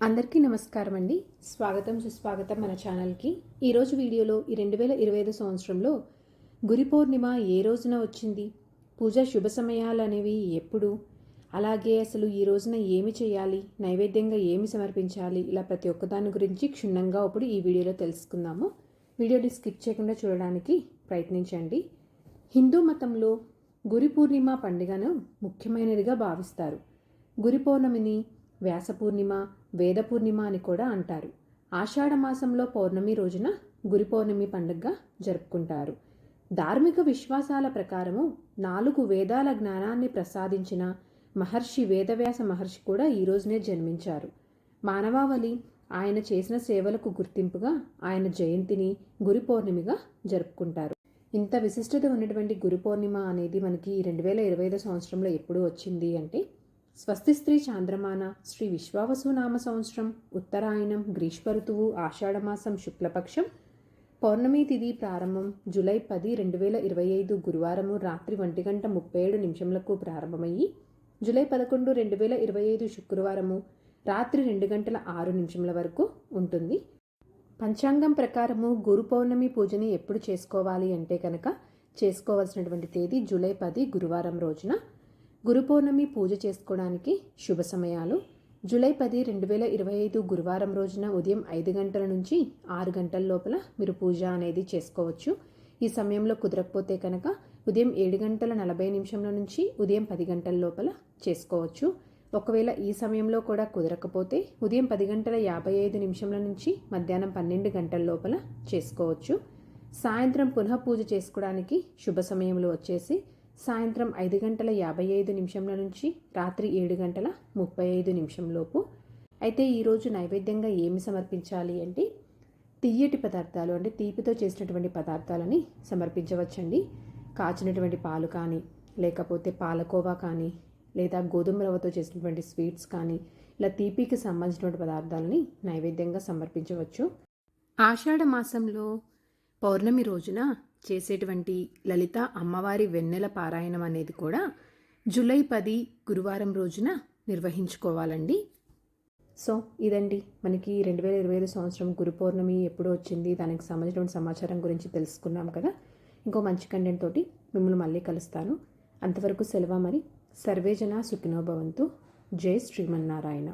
అందరికీ నమస్కారం అండి. స్వాగతం సుస్వాగతం మన ఛానల్కి. ఈరోజు వీడియోలో ఈ 2025 సంవత్సరంలో గురి పౌర్ణిమ ఏ రోజున వచ్చింది, పూజ శుభ సమయాలు అనేవి ఎప్పుడు, అలాగే అసలు ఈ రోజున ఏమి చేయాలి, నైవేద్యంగా ఏమి సమర్పించాలి, ఇలా ప్రతి ఒక్కదాని గురించి క్షుణ్ణంగా ఇప్పుడు ఈ వీడియోలో తెలుసుకుందాము. వీడియోని స్కిప్ చేయకుండా చూడడానికి ప్రయత్నించండి. హిందూ మతంలో గురి పూర్ణిమ పండుగను ముఖ్యమైనదిగా భావిస్తారు. గురి పౌర్ణమిని వ్యాస పూర్ణిమ, వేద పూర్ణిమ అని కూడా అంటారు. ఆషాఢ మాసంలో పౌర్ణమి రోజున గురి పౌర్ణమి పండుగగా జరుపుకుంటారు. ధార్మిక విశ్వాసాల ప్రకారము 4 వేదాల జ్ఞానాన్ని ప్రసాదించిన మహర్షి వేదవ్యాస మహర్షి కూడా ఈ రోజునే జన్మించారు. మానవావళి ఆయన చేసిన సేవలకు గుర్తింపుగా ఆయన జయంతిని గురి పౌర్ణమిగా జరుపుకుంటారు. ఇంత విశిష్టత ఉన్నటువంటి గురి పౌర్ణిమ అనేది మనకి 2025 సంవత్సరంలో ఎప్పుడు వచ్చింది అంటే, స్వస్తి స్త్రీ చాంద్రమాన శ్రీ విశ్వావసునామ సంవత్సరం ఉత్తరాయణం గ్రీష్మ ఋతువు ఆషాఢమాసం శుక్లపక్షం పౌర్ణమి తిథి ప్రారంభం జూలై 10, 2025 గురువారము రాత్రి 1:37 ప్రారంభమయ్యి జూలై 11, 2025 శుక్రవారము రాత్రి 2:06 వరకు ఉంటుంది. పంచాంగం ప్రకారము గురు పౌర్ణమి పూజని ఎప్పుడు చేసుకోవాలి అంటే కనుక, చేసుకోవాల్సినటువంటి తేదీ జూలై 10 గురువారం రోజున. గురు పౌర్ణమి పూజ చేసుకోవడానికి శుభ సమయాలు జూలై 10, 2025 గురువారం రోజున ఉదయం 5 గంటల నుంచి 6 గంటల లోపల మీరు పూజ అనేది చేసుకోవచ్చు. ఈ సమయంలో కుదరకపోతే కనుక ఉదయం 7:40 నుంచి ఉదయం 10 గంటల లోపల చేసుకోవచ్చు. ఒకవేళ ఈ సమయంలో కూడా కుదరకపోతే ఉదయం 10:55 నుంచి మధ్యాహ్నం 12 గంటల లోపల చేసుకోవచ్చు. సాయంత్రం పునః పూజ చేసుకోవడానికి శుభ సమయంలో వచ్చేసి సాయంత్రం 5:55 నుంచి రాత్రి 7:35 లోపు. అయితే ఈరోజు నైవేద్యంగా ఏమి సమర్పించాలి అంటే, తియ్యటి పదార్థాలు అంటే తీపితో చేసినటువంటి పదార్థాలని సమర్పించవచ్చండి. కాచినటువంటి పాలు కానీ, లేకపోతే పాలకోవా కానీ, లేదా గోధుమ రవ్వతో చేసినటువంటి స్వీట్స్ కానీ, ఇలా తీపికి సంబంధించినటువంటి పదార్థాలని నైవేద్యంగా సమర్పించవచ్చు. ఆషాఢ మాసంలో పౌర్ణమి రోజున చేసేటువంటి లలిత అమ్మవారి వెన్నెల పారాయణం అనేది కూడా జూలై 10 గురువారం రోజున నిర్వహించుకోవాలండి. సో ఇదండి మనకి 2025 సంవత్సరం గురు పౌర్ణమి ఎప్పుడు వచ్చింది, దానికి సంబంధించిన సమాచారం గురించి తెలుసుకున్నాం కదా. ఇంకో మంచి కంటెంట్ తోటి మిమ్మల్ని మళ్ళీ కలుస్తాను. అంతవరకు సెలవు మరి. సర్వేజన సుఖినో భవంతు. జై శ్రీమన్నారాయణ.